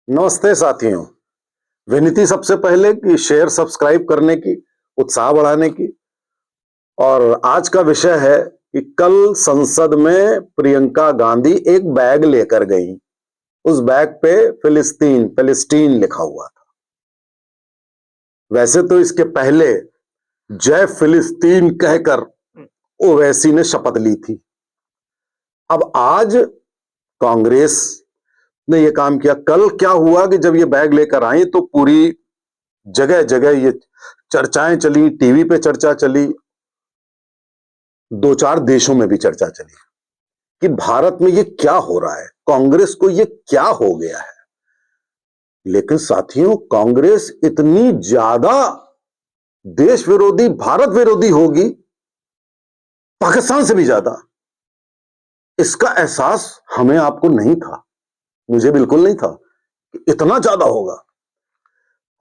नमस्ते साथियों। विनती सबसे पहले कि शेयर सब्सक्राइब करने की, उत्साह बढ़ाने की। और आज का विषय है कि कल संसद में प्रियंका गांधी एक बैग लेकर गई। उस बैग पे फिलिस्तीन लिखा हुआ था। वैसे तो इसके पहले जय फिलिस्तीन कहकर ओवैसी ने शपथ ली थी। अब आज कांग्रेस ने यह काम किया। कल क्या हुआ कि जब ये बैग लेकर आई तो पूरी जगह जगह ये चर्चाएं चली, टीवी पे चर्चा चली, दो चार देशों में भी चर्चा चली कि भारत में ये क्या हो रहा है, कांग्रेस को ये क्या हो गया है। लेकिन साथियों, कांग्रेस इतनी ज्यादा देश विरोधी, भारत विरोधी होगी, पाकिस्तान से भी ज्यादा, इसका एहसास हमें आपको नहीं था। मुझे बिल्कुल नहीं था कि इतना ज्यादा होगा।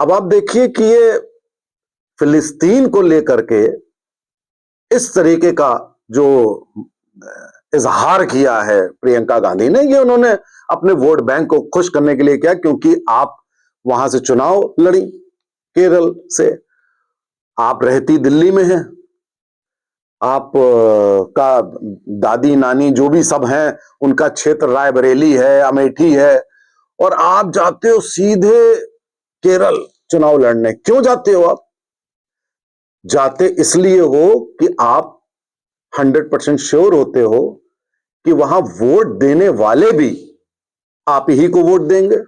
अब आप देखिए कि ये फिलिस्तीन को लेकर के इस तरीके का जो इजहार किया है प्रियंका गांधी ने, ये उन्होंने अपने वोट बैंक को खुश करने के लिए किया, क्योंकि आप वहां से चुनाव लड़ी केरल से, आप रहती दिल्ली में हैं, आप का दादी नानी जो भी सब हैं उनका क्षेत्र रायबरेली है, अमेठी है, और आप जाते हो सीधे केरल चुनाव लड़ने। क्यों जाते हो? आप जाते इसलिए हो कि आप 100% श्योर होते हो कि वहां वोट देने वाले भी आप ही को वोट देंगे,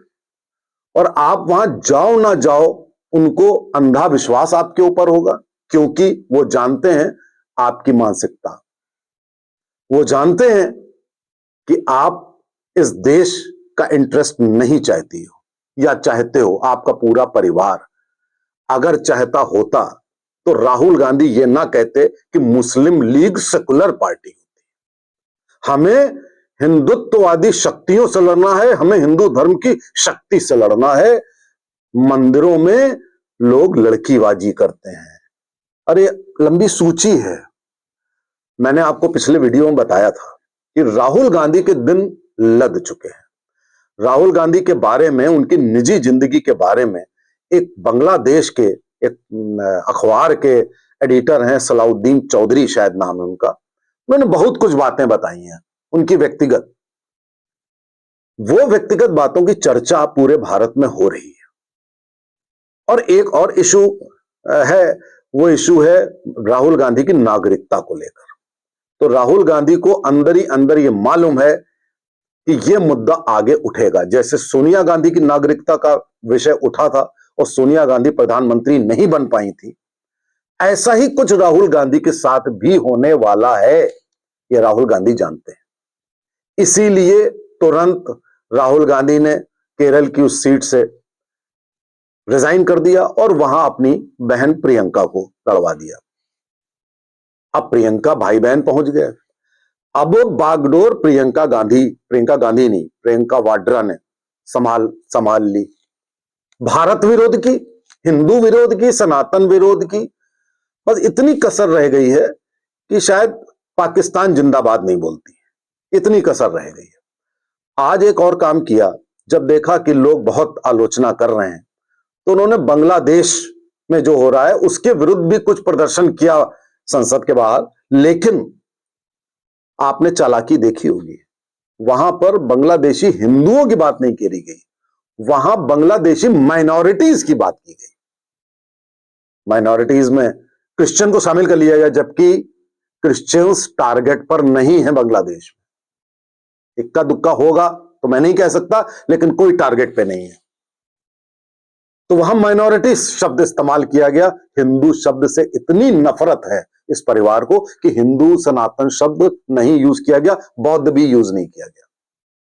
और आप वहां जाओ ना जाओ उनको अंधा विश्वास आपके ऊपर होगा, क्योंकि वो जानते हैं आपकी मानसिकता। वो जानते हैं कि आप इस देश का इंटरेस्ट नहीं चाहती हो, या चाहते हो आपका पूरा परिवार। अगर चाहता होता तो राहुल गांधी ये ना कहते कि मुस्लिम लीग सेकुलर पार्टी होती है। हमें हिंदुत्ववादी शक्तियों से लड़ना है, हमें हिंदू धर्म की शक्ति से लड़ना है। मंदिरों में लोग लड़कीबाजी करते हैं, अरे लंबी सूची है। मैंने आपको पिछले वीडियो में बताया था कि राहुल गांधी के दिन लद चुके हैं। राहुल गांधी के बारे में, उनकी निजी जिंदगी के बारे में एक बांग्लादेश के एक अखबार के एडिटर हैं, सलाउद्दीन चौधरी शायद नाम है उनका, उन्होंने बहुत कुछ बातें बताई हैं उनकी व्यक्तिगत। वो व्यक्तिगत बातों की चर्चा पूरे भारत में हो रही है। और एक और इशू है, वो इशू है राहुल गांधी की नागरिकता को लेकर। तो राहुल गांधी को अंदर ही अंदर ये मालूम है कि ये मुद्दा आगे उठेगा। जैसे सोनिया गांधी की नागरिकता का विषय उठा था और सोनिया गांधी प्रधानमंत्री नहीं बन पाई थी, ऐसा ही कुछ राहुल गांधी के साथ भी होने वाला है, ये राहुल गांधी जानते हैं। इसीलिए तुरंत राहुल गांधी ने केरल की उस सीट से रिजाइन कर दिया और वहां अपनी बहन प्रियंका को लड़वा दिया। अब प्रियंका भाई बहन पहुंच गए। अब बागडोर प्रियंका गांधी नहीं, प्रियंका वाड्रा ने संभाल ली। भारत विरोध की, हिंदू विरोध की, सनातन विरोध की, बस इतनी कसर रह गई है कि शायद पाकिस्तान जिंदाबाद नहीं बोलती, इतनी कसर रह गई है। आज एक और काम किया, जब देखा कि लोग बहुत आलोचना कर रहे हैं, तो उन्होंने बांग्लादेश में जो हो रहा है उसके विरुद्ध भी कुछ प्रदर्शन किया संसद के बाहर। लेकिन आपने चालाकी देखी होगी, वहां पर बांग्लादेशी हिंदुओं की बात नहीं करी गई, वहां बांग्लादेशी माइनॉरिटीज की बात की गई। माइनॉरिटीज में क्रिश्चियन को शामिल कर लिया गया, जबकि क्रिश्चियंस टारगेट पर नहीं है बांग्लादेश में। इक्का दुक्का होगा तो मैं नहीं कह सकता, लेकिन कोई टारगेट पे नहीं है। तो वहां माइनॉरिटी शब्द इस्तेमाल किया गया। हिंदू शब्द से इतनी नफरत है इस परिवार को कि हिंदू सनातन शब्द नहीं यूज किया गया, बौद्ध भी यूज नहीं किया गया,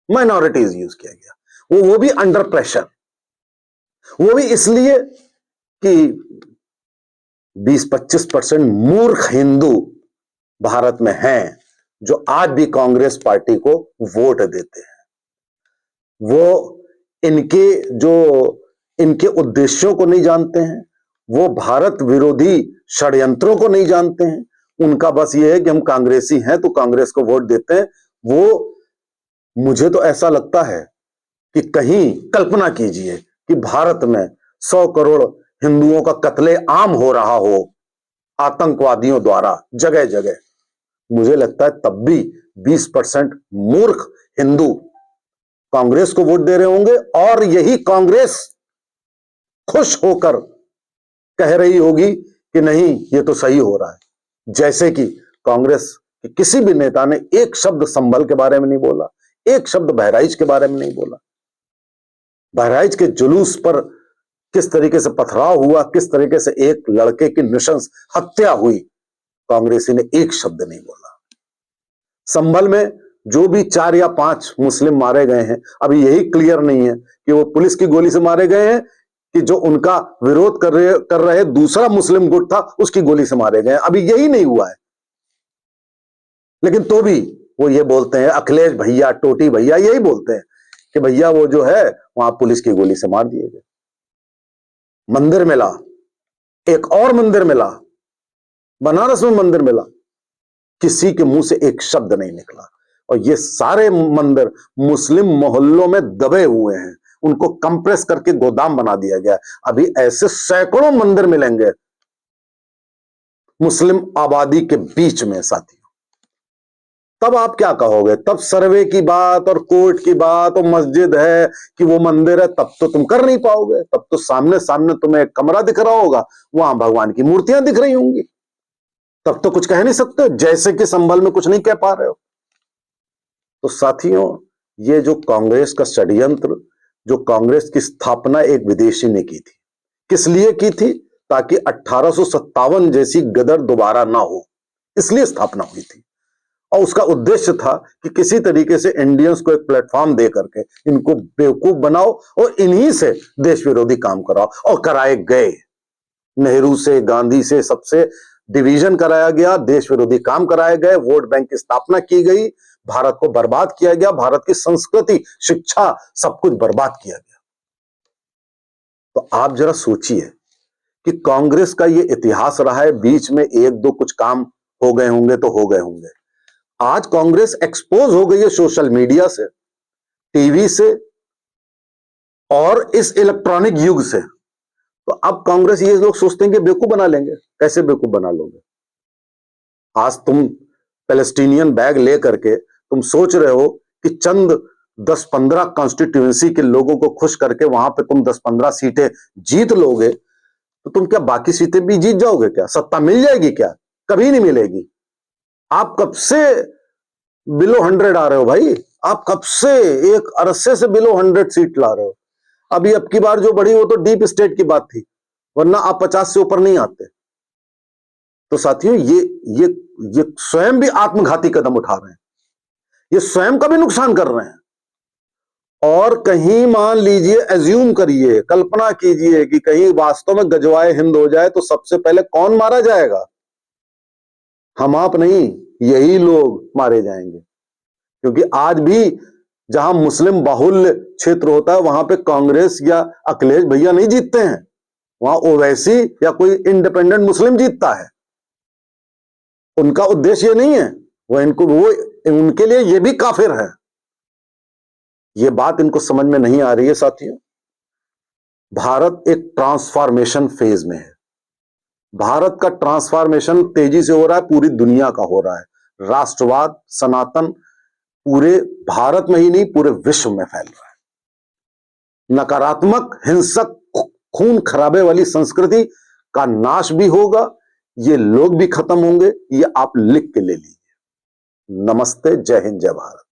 माइनॉरिटीज यूज किया गया। वो भी अंडर प्रेशर, वो भी इसलिए कि 20-25% मूर्ख हिंदू भारत में हैं जो आज भी कांग्रेस पार्टी को वोट देते हैं। वो इनके उद्देश्यों को नहीं जानते हैं, वो भारत विरोधी षड्यंत्रों को नहीं जानते हैं। उनका बस ये है कि हम कांग्रेसी हैं तो कांग्रेस को वोट देते हैं। वो, मुझे तो ऐसा लगता है कि कहीं कल्पना कीजिए कि भारत में 100 करोड़ हिंदुओं का कत्ले आम हो रहा हो आतंकवादियों द्वारा जगह जगह, मुझे लगता है तब भी 20% मूर्ख हिंदू कांग्रेस को वोट दे रहे होंगे और यही कांग्रेस खुश होकर कह रही होगी कि नहीं ये तो सही हो रहा है। जैसे कि कांग्रेस के किसी भी नेता ने एक शब्द संभल के बारे में नहीं बोला, एक शब्द बहराइच के बारे में नहीं बोला। बहराइच के जुलूस पर किस तरीके से पथराव हुआ, किस तरीके से एक लड़के की नृशंस हत्या हुई, कांग्रेसी ने एक शब्द नहीं बोला। संभल में जो भी 4 या 5 मुस्लिम मारे गए हैं, अभी यही क्लियर नहीं है कि वो पुलिस की गोली से मारे गए हैं कि जो उनका विरोध कर रहे दूसरा मुस्लिम गुट था उसकी गोली से मारे गए, अभी यही नहीं हुआ है। लेकिन तो भी वो ये बोलते हैं, अखिलेश भैया, टोटी भैया यही बोलते हैं कि भैया वो जो है वहां पुलिस की गोली से मार दिए गए। मंदिर मिला, एक और मंदिर मिला, बनारस में मंदिर मिला, किसी के मुंह से एक शब्द नहीं निकला। और ये सारे मंदिर मुस्लिम मोहल्लों में दबे हुए हैं, उनको कंप्रेस करके गोदाम बना दिया गया। अभी ऐसे सैकड़ों मंदिर मिलेंगे मुस्लिम आबादी के बीच में साथियों। तब आप क्या कहोगे? तब सर्वे की बात और कोर्ट की बात और मस्जिद है कि वो मंदिर है, तब तो तुम कर नहीं पाओगे। तब तो सामने सामने तुम्हें एक कमरा दिख रहा होगा, वहां भगवान की मूर्तियां दिख रही होंगी, तब तो कुछ कह नहीं सकते, जैसे कि संभल में कुछ नहीं कह पा रहे हो। तो साथियों, ये जो कांग्रेस का षड्यंत्र, जो कांग्रेस की स्थापना एक विदेशी ने की थी, किस लिए की थी? ताकि 1857 जैसी गदर दोबारा ना हो, इसलिए स्थापना हुई थी। और उसका उद्देश्य था कि किसी तरीके से इंडियंस को एक प्लेटफॉर्म दे करके इनको बेवकूफ बनाओ और इन्हीं से देश विरोधी काम कराओ, और कराए गए। नेहरू से, गांधी से, सबसे डिवीजन कराया गया, देश विरोधी काम कराए गए, वोट बैंक की स्थापना की गई, भारत को बर्बाद किया गया, भारत की संस्कृति, शिक्षा, सब कुछ बर्बाद किया गया। तो आप जरा सोचिए कि कांग्रेस का ये इतिहास रहा है, बीच में 1-2 कुछ काम हो गए होंगे तो हो गए होंगे। आज कांग्रेस एक्सपोज हो गई है सोशल मीडिया से, टीवी से और इस इलेक्ट्रॉनिक युग से। तो अब कांग्रेस, ये लोग सोचते हैं कि बेवकूफ बना लेंगे। कैसे बेवकूफ बना लोगे? आज तुम पैलेस्टीनियन बैग लेकर के तुम सोच रहे हो कि चंद 10-15 कॉन्स्टिट्यूएंसी के लोगों को खुश करके वहां पे तुम 10-15 सीटें जीत लोगे, तो तुम क्या बाकी सीटें भी जीत जाओगे? क्या सत्ता मिल जाएगी? क्या कभी नहीं मिलेगी। आप कब से बिलो 100 आ रहे हो भाई? आप कब से एक अरसे से बिलो 100 सीट ला रहे हो? अभी अब की बार जो बढ़ी वो तो डीप स्टेट की बात थी, वरना आप 50 से ऊपर नहीं आते। तो साथियों, ये स्वयं भी आत्मघाती कदम उठा रहे हैं, ये स्वयं का भी नुकसान कर रहे हैं। और कहीं मान लीजिए, एज्यूम करिए, कल्पना कीजिए कि कहीं वास्तव में गजवाए हिंद हो जाए, तो सबसे पहले कौन मारा जाएगा? हम आप नहीं, यही लोग मारे जाएंगे। क्योंकि आज भी जहां मुस्लिम बाहुल्य क्षेत्र होता है वहां पे कांग्रेस या अखिलेश भैया नहीं जीतते हैं, वहां ओवैसी या कोई इंडिपेंडेंट मुस्लिम जीतता है। उनका उद्देश्य नहीं है, वो उनके लिए ये भी काफिर है। ये बात इनको समझ में नहीं आ रही है साथियों। भारत एक ट्रांसफॉर्मेशन फेज में है। भारत का ट्रांसफॉर्मेशन तेजी से हो रहा है, पूरी दुनिया का हो रहा है। राष्ट्रवाद, सनातन पूरे भारत में ही नहीं पूरे विश्व में फैल रहा है। नकारात्मक, हिंसक, खून खराबे वाली संस्कृति का नाश भी होगा, ये लोग भी खत्म होंगे। ये आप लिख के ले लीजिए। नमस्ते, जय हिंद, जय भारत।